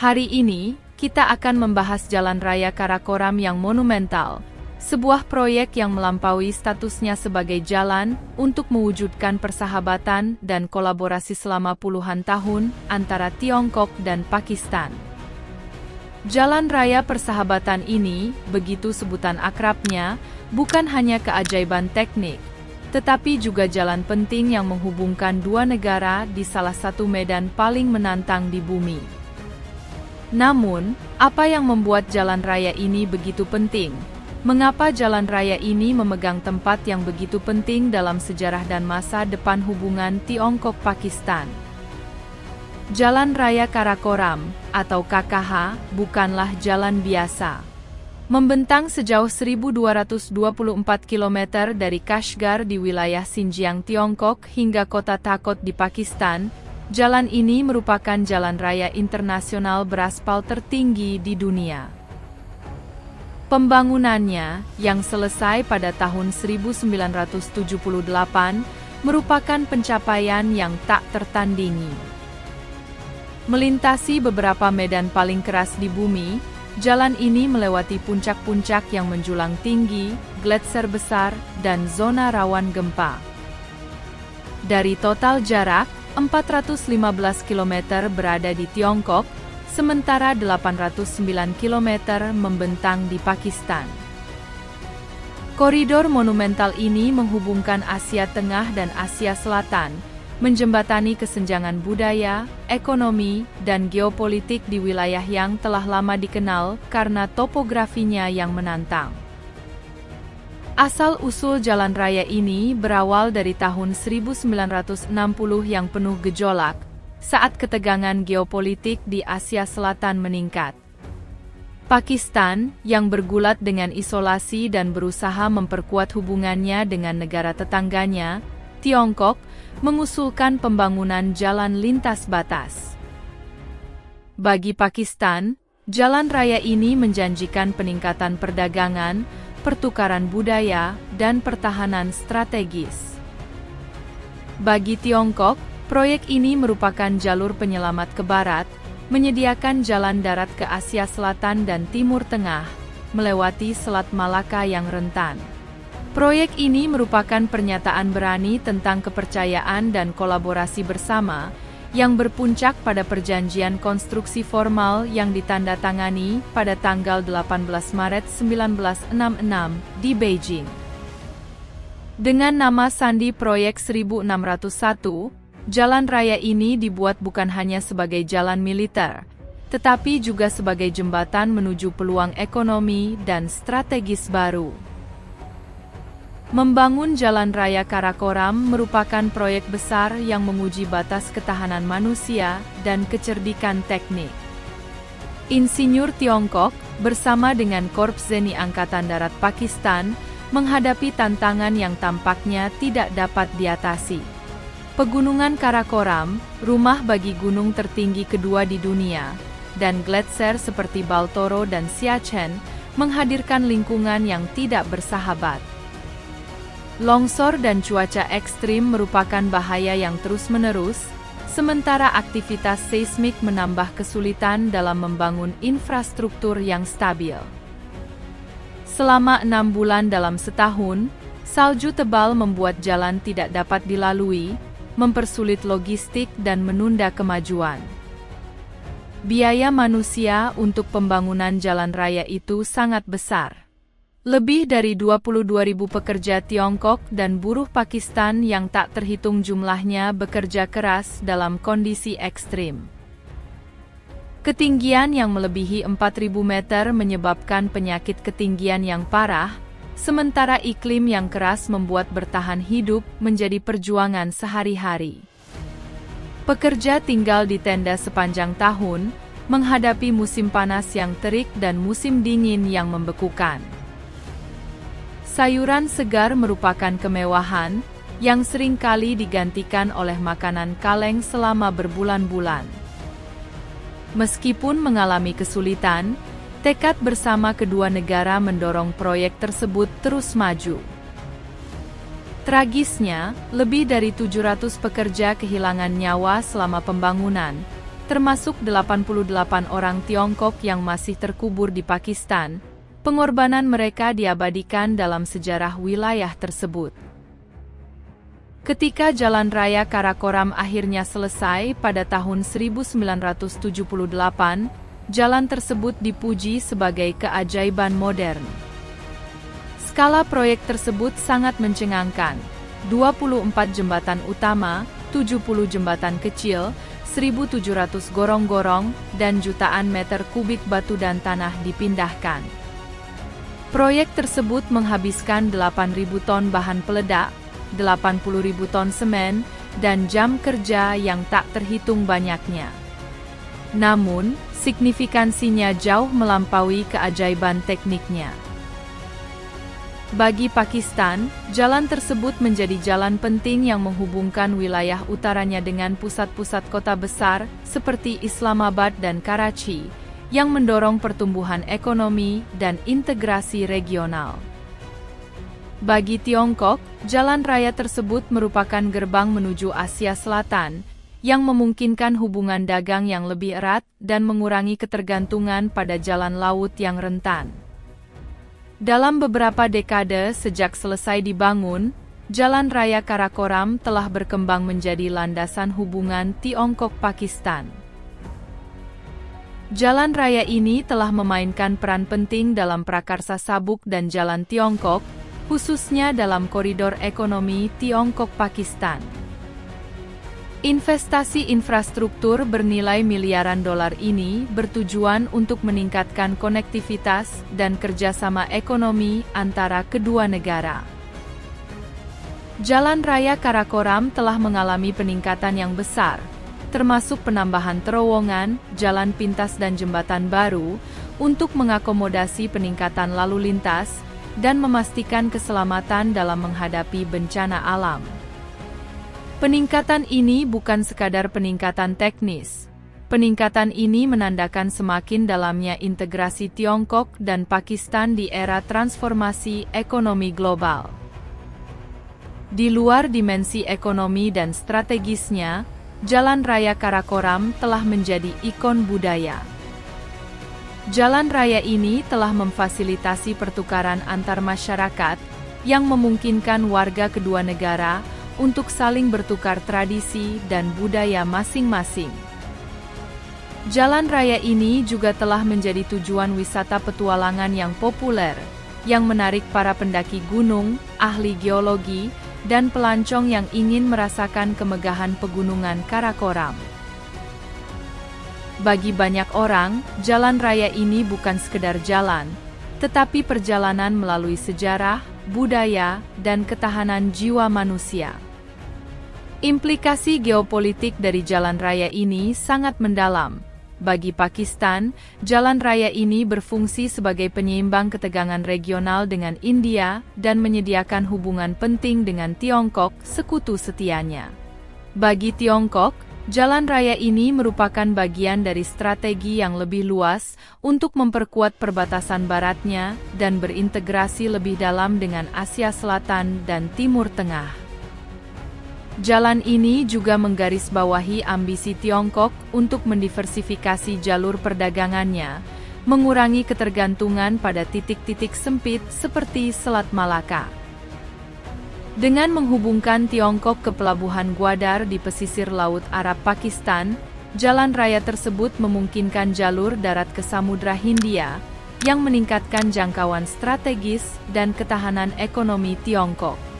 Hari ini, kita akan membahas Jalan Raya Karakoram yang monumental, sebuah proyek yang melampaui statusnya sebagai jalan untuk mewujudkan persahabatan dan kolaborasi selama puluhan tahun antara Tiongkok dan Pakistan. Jalan Raya Persahabatan ini, begitu sebutan akrabnya, bukan hanya keajaiban teknik, tetapi juga jalan penting yang menghubungkan dua negara di salah satu medan paling menantang di bumi. Namun, apa yang membuat jalan raya ini begitu penting? Mengapa jalan raya ini memegang tempat yang begitu penting dalam sejarah dan masa depan hubungan Tiongkok-Pakistan? Jalan Raya Karakoram, atau KKH, bukanlah jalan biasa. Membentang sejauh 1.224 km dari Kashgar di wilayah Xinjiang, Tiongkok hingga kota Takot di Pakistan, jalan ini merupakan jalan raya internasional beraspal tertinggi di dunia. Pembangunannya, yang selesai pada tahun 1978, merupakan pencapaian yang tak tertandingi. Melintasi beberapa medan paling keras di bumi, jalan ini melewati puncak-puncak yang menjulang tinggi, gletser besar, dan zona rawan gempa. Dari total jarak, 415 km berada di Tiongkok, sementara 809 km membentang di Pakistan. Koridor monumental ini menghubungkan Asia Tengah dan Asia Selatan, menjembatani kesenjangan budaya, ekonomi, dan geopolitik di wilayah yang telah lama dikenal karena topografinya yang menantang. Asal-usul jalan raya ini berawal dari tahun 1960 yang penuh gejolak, saat ketegangan geopolitik di Asia Selatan meningkat. Pakistan, yang bergulat dengan isolasi dan berusaha memperkuat hubungannya dengan negara tetangganya, Tiongkok, mengusulkan pembangunan jalan lintas batas. Bagi Pakistan, jalan raya ini menjanjikan peningkatan perdagangan, pertukaran budaya, dan pertahanan strategis. Bagi Tiongkok, proyek ini merupakan jalur penyelamat ke barat, menyediakan jalan darat ke Asia Selatan dan Timur Tengah, melewati Selat Malaka yang rentan. Proyek ini merupakan pernyataan berani tentang kepercayaan dan kolaborasi bersama, yang berpuncak pada perjanjian konstruksi formal yang ditandatangani pada tanggal 18 Maret 1966 di Beijing. Dengan nama sandi Proyek 1601, jalan raya ini dibuat bukan hanya sebagai jalan militer, tetapi juga sebagai jembatan menuju peluang ekonomi dan strategis baru. Membangun Jalan Raya Karakoram merupakan proyek besar yang menguji batas ketahanan manusia dan kecerdikan teknik. Insinyur Tiongkok, bersama dengan Korps Zeni Angkatan Darat Pakistan, menghadapi tantangan yang tampaknya tidak dapat diatasi. Pegunungan Karakoram, rumah bagi gunung tertinggi kedua di dunia, dan gletser seperti Baltoro dan Siachen, menghadirkan lingkungan yang tidak bersahabat. Longsor dan cuaca ekstrim merupakan bahaya yang terus-menerus, sementara aktivitas seismik menambah kesulitan dalam membangun infrastruktur yang stabil. Selama 6 bulan dalam setahun, salju tebal membuat jalan tidak dapat dilalui, mempersulit logistik dan menunda kemajuan. Biaya manusia untuk pembangunan jalan raya itu sangat besar. Lebih dari 22.000 pekerja Tiongkok dan buruh Pakistan yang tak terhitung jumlahnya bekerja keras dalam kondisi ekstrim. Ketinggian yang melebihi 4.000 meter menyebabkan penyakit ketinggian yang parah, sementara iklim yang keras membuat bertahan hidup menjadi perjuangan sehari-hari. Pekerja tinggal di tenda sepanjang tahun, menghadapi musim panas yang terik dan musim dingin yang membekukan. Sayuran segar merupakan kemewahan, yang seringkali digantikan oleh makanan kaleng selama berbulan-bulan. Meskipun mengalami kesulitan, tekad bersama kedua negara mendorong proyek tersebut terus maju. Tragisnya, lebih dari 700 pekerja kehilangan nyawa selama pembangunan, termasuk 88 orang Tiongkok yang masih terkubur di Pakistan. Pengorbanan mereka diabadikan dalam sejarah wilayah tersebut. Ketika Jalan Raya Karakoram akhirnya selesai pada tahun 1978, jalan tersebut dipuji sebagai keajaiban modern. Skala proyek tersebut sangat mencengangkan. 24 jembatan utama, 70 jembatan kecil, 1.700 gorong-gorong, dan jutaan meter kubik batu dan tanah dipindahkan. Proyek tersebut menghabiskan 8.000 ton bahan peledak, 80.000 ton semen, dan jam kerja yang tak terhitung banyaknya. Namun, signifikansinya jauh melampaui keajaiban tekniknya. Bagi Pakistan, jalan tersebut menjadi jalan penting yang menghubungkan wilayah utaranya dengan pusat-pusat kota besar seperti Islamabad dan Karachi, yang mendorong pertumbuhan ekonomi dan integrasi regional. Bagi Tiongkok, jalan raya tersebut merupakan gerbang menuju Asia Selatan, yang memungkinkan hubungan dagang yang lebih erat dan mengurangi ketergantungan pada jalan laut yang rentan. Dalam beberapa dekade sejak selesai dibangun, Jalan Raya Karakoram telah berkembang menjadi landasan hubungan Tiongkok-Pakistan. Jalan raya ini telah memainkan peran penting dalam prakarsa sabuk dan jalan Tiongkok, khususnya dalam koridor ekonomi Tiongkok-Pakistan. Investasi infrastruktur bernilai miliaran dolar ini bertujuan untuk meningkatkan konektivitas dan kerjasama ekonomi antara kedua negara. Jalan Raya Karakoram telah mengalami peningkatan yang besar, termasuk penambahan terowongan, jalan pintas dan jembatan baru, untuk mengakomodasi peningkatan lalu lintas, dan memastikan keselamatan dalam menghadapi bencana alam. Peningkatan ini bukan sekadar peningkatan teknis. Peningkatan ini menandakan semakin dalamnya integrasi Tiongkok dan Pakistan di era transformasi ekonomi global. Di luar dimensi ekonomi dan strategisnya, Jalan Raya Karakoram telah menjadi ikon budaya. Jalan raya ini telah memfasilitasi pertukaran antar masyarakat yang memungkinkan warga kedua negara untuk saling bertukar tradisi dan budaya masing-masing. Jalan raya ini juga telah menjadi tujuan wisata petualangan yang populer, yang menarik para pendaki gunung, ahli geologi, dan pelancong yang ingin merasakan kemegahan pegunungan Karakoram. Bagi banyak orang, jalan raya ini bukan sekedar jalan, tetapi perjalanan melalui sejarah, budaya, dan ketahanan jiwa manusia. Implikasi geopolitik dari jalan raya ini sangat mendalam. Bagi Pakistan, jalan raya ini berfungsi sebagai penyeimbang ketegangan regional dengan India dan menyediakan hubungan penting dengan Tiongkok, sekutu setianya. Bagi Tiongkok, jalan raya ini merupakan bagian dari strategi yang lebih luas untuk memperkuat perbatasan baratnya dan berintegrasi lebih dalam dengan Asia Selatan dan Timur Tengah. Jalan ini juga menggarisbawahi ambisi Tiongkok untuk mendiversifikasi jalur perdagangannya, mengurangi ketergantungan pada titik-titik sempit seperti Selat Malaka. Dengan menghubungkan Tiongkok ke pelabuhan Gwadar di pesisir Laut Arab Pakistan, jalan raya tersebut memungkinkan jalur darat ke Samudra Hindia, yang meningkatkan jangkauan strategis dan ketahanan ekonomi Tiongkok.